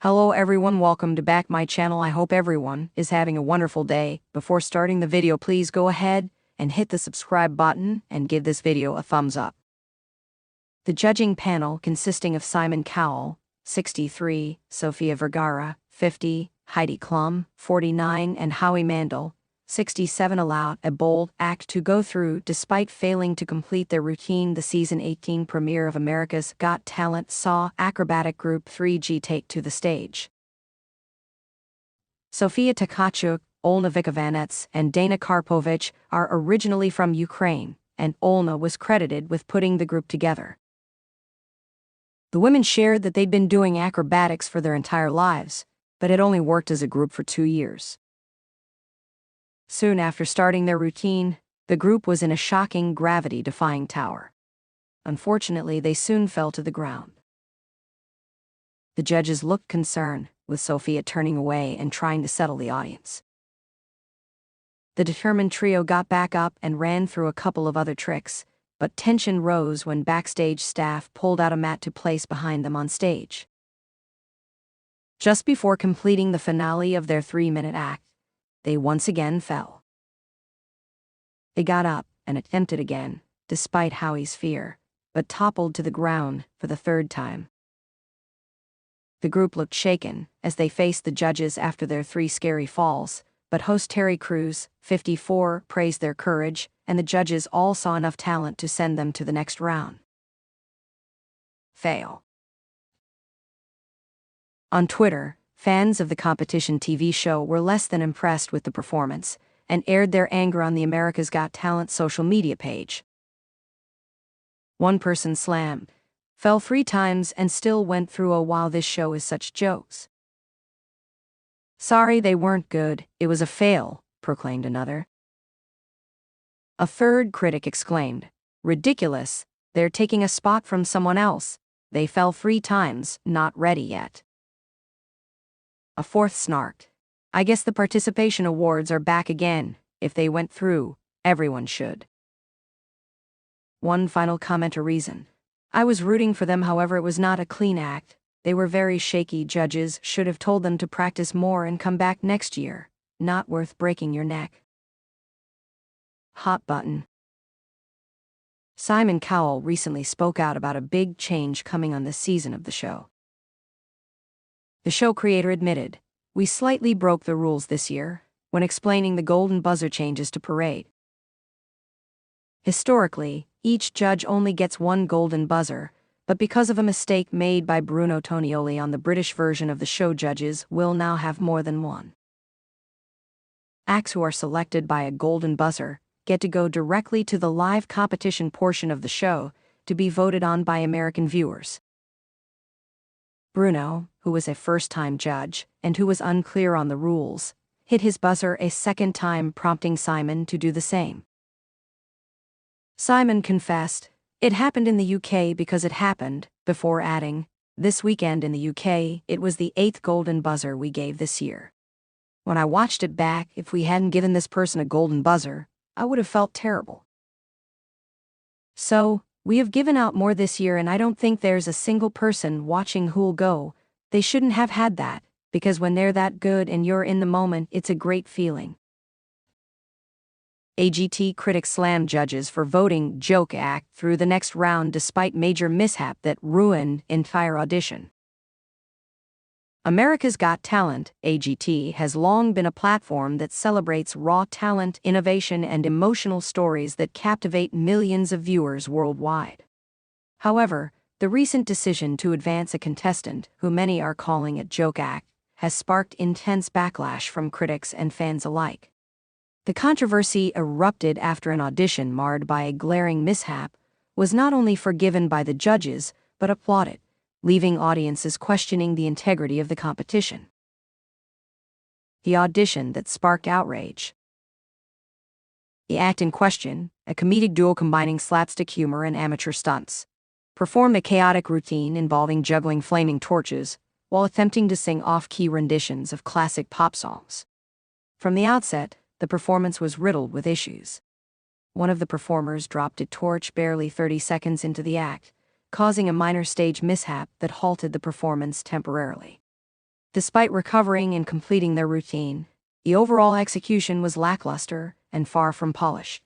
Hello everyone, welcome to back my channel. I hope everyone is having a wonderful day. Before starting the video, please go ahead and hit the subscribe button and give this video a thumbs up. The judging panel, consisting of Simon Cowell, 63, Sofia Vergara, 50, Heidi Klum, 49, and Howie Mandel, 67, allowed a bold act to go through despite failing to complete their routine. The season 18 premiere of America's Got Talent saw acrobatic group 3G take to the stage. Sofia Tkachuk, Olna Vikovanets, and Dana Karpovich are originally from Ukraine, and Olna was credited with putting the group together. The women shared that they'd been doing acrobatics for their entire lives, but had only worked as a group for 2 years. Soon after starting their routine, the group was in a shocking, gravity-defying tower. Unfortunately, they soon fell to the ground. The judges looked concerned, with Sofia turning away and trying to settle the audience. The determined trio got back up and ran through a couple of other tricks, but tension rose when backstage staff pulled out a mat to place behind them on stage. Just before completing the finale of their 3-minute act, they once again fell. They got up and attempted again, despite Howie's fear, but toppled to the ground for the 3rd time. The group looked shaken as they faced the judges after their 3 scary falls, but host Terry Crews, 54, praised their courage, and the judges all saw enough talent to send them to the next round. Fail. On Twitter, fans of the competition TV show were less than impressed with the performance and aired their anger on the America's Got Talent social media page. One person slammed, "Fell 3 times and still went through a wow, this show is such jokes." "Sorry, they weren't good, it was a fail," proclaimed another. A third critic exclaimed, "Ridiculous, they're taking a spot from someone else. They fell 3 times, not ready yet." A 4th snarked, "I guess the participation awards are back again. If they went through, everyone should." One final commenter reasoned, "I was rooting for them, however it was not a clean act. They were very shaky. Judges should have told them to practice more and come back next year. Not worth breaking your neck." Hot button. Simon Cowell recently spoke out about a big change coming on this season of the show. The show creator admitted, "We slightly broke the rules this year," when explaining the golden buzzer changes to Parade. Historically, each judge only gets 1 golden buzzer, but because of a mistake made by Bruno Tonioli on the British version of the show, judges will now have more than 1. Acts who are selected by a golden buzzer get to go directly to the live competition portion of the show to be voted on by American viewers. Bruno, who was a first-time judge and who was unclear on the rules, hit his buzzer a 2nd time, prompting Simon to do the same. Simon confessed, "It happened in the UK because it happened," before adding, "This weekend in the UK, it was the 8th golden buzzer we gave this year. When I watched it back, if we hadn't given this person a golden buzzer, I would have felt terrible. So, we have given out more this year, and I don't think there's a single person watching who'll go, they shouldn't have had that, because when they're that good and you're in the moment, it's a great feeling." AGT critics slammed judges for voting joke act through the next round despite major mishap that ruined entire audition. America's Got Talent, AGT, has long been a platform that celebrates raw talent, innovation, and emotional stories that captivate millions of viewers worldwide. However, the recent decision to advance a contestant, who many are calling a joke act, has sparked intense backlash from critics and fans alike. The controversy erupted after an audition marred by a glaring mishap was not only forgiven by the judges, but applauded, leaving audiences questioning the integrity of the competition. The audition that sparked outrage. The act in question, a comedic duo combining slapstick humor and amateur stunts, performed a chaotic routine involving juggling flaming torches while attempting to sing off-key renditions of classic pop songs. From the outset, the performance was riddled with issues. One of the performers dropped a torch barely 30 seconds into the act, causing a minor stage mishap that halted the performance temporarily. Despite recovering and completing their routine, the overall execution was lackluster and far from polished.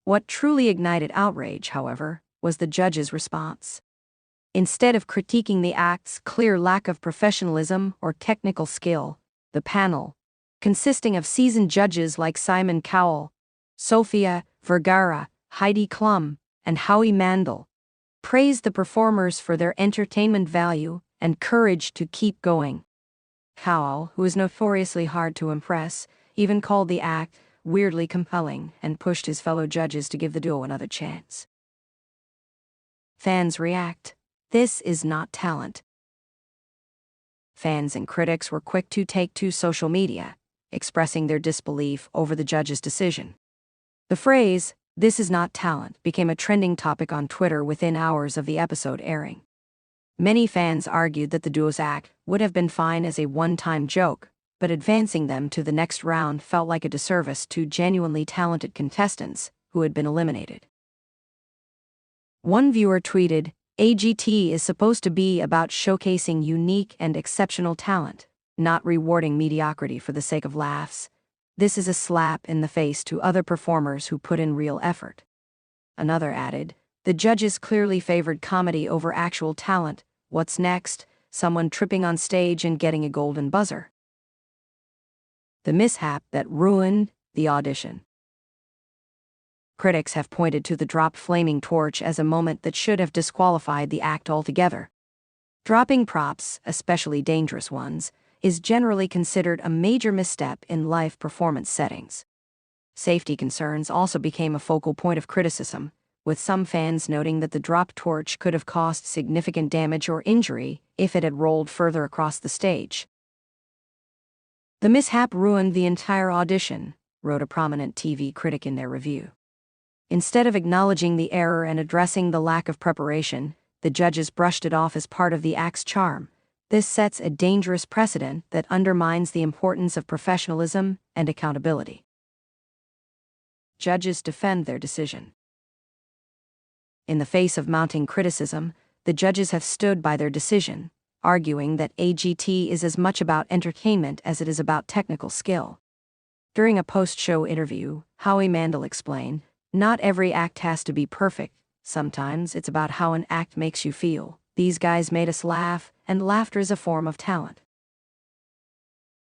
What truly ignited outrage, however, was the judges' response. Instead of critiquing the act's clear lack of professionalism or technical skill, the panel, consisting of seasoned judges like Simon Cowell, Sofia Vergara, Heidi Klum, and Howie Mandel, praised the performers for their entertainment value and courage to keep going. Cowell, who is notoriously hard to impress, even called the act weirdly compelling and pushed his fellow judges to give the duo another chance. Fans react. This is not talent. Fans and critics were quick to take to social media, expressing their disbelief over the judge's decision. The phrase, "this is not talent," became a trending topic on Twitter within hours of the episode airing. Many fans argued that the duo's act would have been fine as a one-time joke, but advancing them to the next round felt like a disservice to genuinely talented contestants who had been eliminated. One viewer tweeted, "AGT is supposed to be about showcasing unique and exceptional talent, not rewarding mediocrity for the sake of laughs. This is a slap in the face to other performers who put in real effort." Another added, "The judges clearly favored comedy over actual talent. What's next? Someone tripping on stage and getting a golden buzzer." The mishap that ruined the audition. Critics have pointed to the dropped flaming torch as a moment that should have disqualified the act altogether. Dropping props, especially dangerous ones, is generally considered a major misstep in live performance settings. Safety concerns also became a focal point of criticism, with some fans noting that the dropped torch could have caused significant damage or injury if it had rolled further across the stage. "The mishap ruined the entire audition," wrote a prominent TV critic in their review. Instead of acknowledging the error and addressing the lack of preparation, the judges brushed it off as part of the act's charm. This sets a dangerous precedent that undermines the importance of professionalism and accountability. Judges defend their decision. In the face of mounting criticism, the judges have stood by their decision, arguing that AGT is as much about entertainment as it is about technical skill. During a post-show interview, Howie Mandel explained, "Not every act has to be perfect. Sometimes it's about how an act makes you feel. These guys made us laugh, and laughter is a form of talent."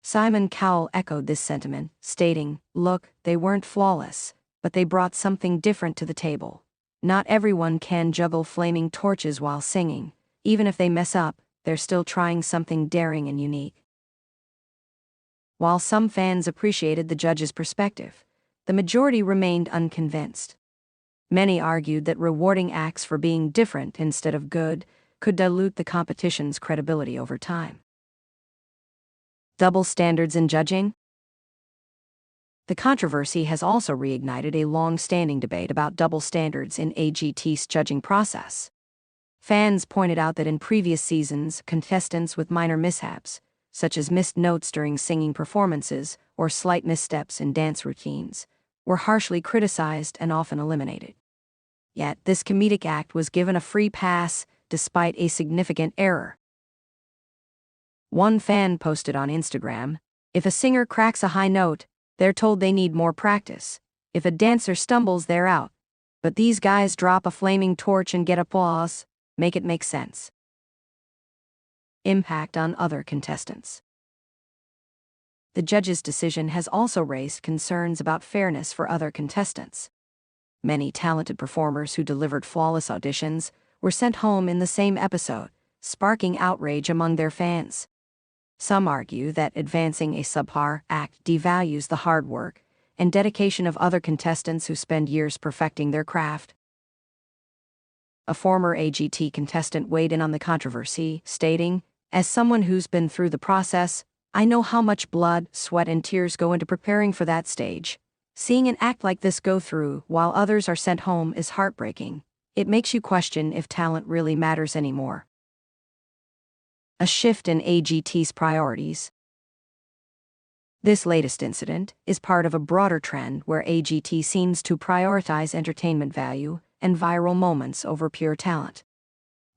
Simon Cowell echoed this sentiment, stating, "Look, they weren't flawless, but they brought something different to the table. Not everyone can juggle flaming torches while singing. Even if they mess up, they're still trying something daring and unique." While some fans appreciated the judge's perspective, the majority remained unconvinced. Many argued that rewarding acts for being different instead of good could dilute the competition's credibility over time. Double standards in judging? The controversy has also reignited a long-standing debate about double standards in AGT's judging process. Fans pointed out that in previous seasons, contestants with minor mishaps, such as missed notes during singing performances or slight missteps in dance routines, were harshly criticized and often eliminated. Yet this comedic act was given a free pass despite a significant error. One fan posted on Instagram, "If a singer cracks a high note, they're told they need more practice. If a dancer stumbles, they're out. But these guys drop a flaming torch and get applause. Make it make sense." Impact on other contestants. The judge's decision has also raised concerns about fairness for other contestants. Many talented performers who delivered flawless auditions were sent home in the same episode, sparking outrage among their fans. Some argue that advancing a subpar act devalues the hard work and dedication of other contestants who spend years perfecting their craft. A former AGT contestant weighed in on the controversy, stating, "As someone who's been through the process, I know how much blood, sweat, and tears go into preparing for that stage. Seeing an act like this go through while others are sent home is heartbreaking. It makes you question if talent really matters anymore." A shift in AGT's priorities. This latest incident is part of a broader trend where AGT seems to prioritize entertainment value and viral moments over pure talent.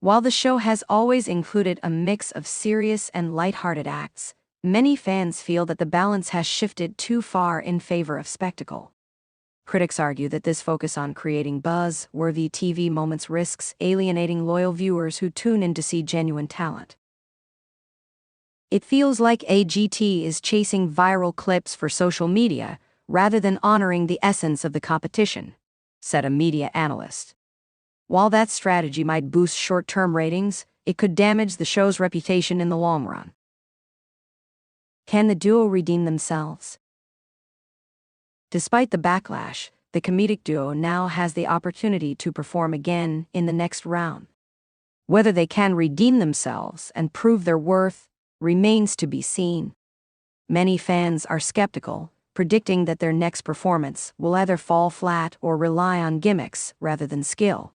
While the show has always included a mix of serious and lighthearted acts, many fans feel that the balance has shifted too far in favor of spectacle. Critics argue that this focus on creating buzz-worthy TV moments risks alienating loyal viewers who tune in to see genuine talent. It feels like AGT is chasing viral clips for social media rather than honoring the essence of the competition, said a media analyst. While that strategy might boost short-term ratings, it could damage the show's reputation in the long run. Can the duo redeem themselves? Despite the backlash, the comedic duo now has the opportunity to perform again in the next round. Whether they can redeem themselves and prove their worth remains to be seen. Many fans are skeptical, predicting that their next performance will either fall flat or rely on gimmicks rather than skill.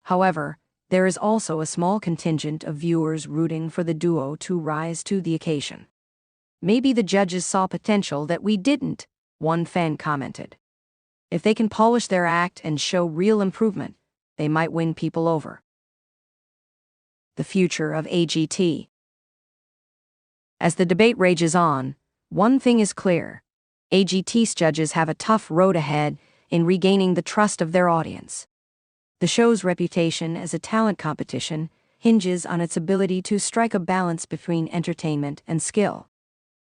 However, there is also a small contingent of viewers rooting for the duo to rise to the occasion. "Maybe the judges saw potential that we didn't," one fan commented. "If they can polish their act and show real improvement, they might win people over." The future of AGT. As the debate rages on, one thing is clear: AGT's judges have a tough road ahead in regaining the trust of their audience. The show's reputation as a talent competition hinges on its ability to strike a balance between entertainment and skill.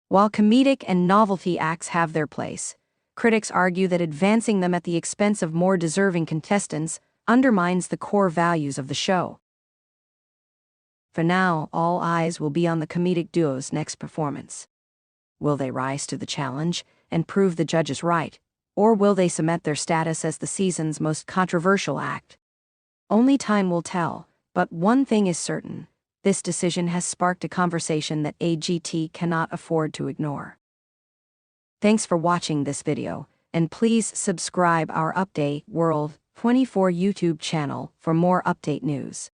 While comedic and novelty acts have their place, critics argue that advancing them at the expense of more deserving contestants undermines the core values of the show. For now, all eyes will be on the comedic duo's next performance. Will they rise to the challenge and prove the judges right, or will they cement their status as the season's most controversial act? Only time will tell, but one thing is certain: this decision has sparked a conversation that AGT cannot afford to ignore. Thanks for watching this video, and please subscribe our Update World 24 YouTube channel for more update news.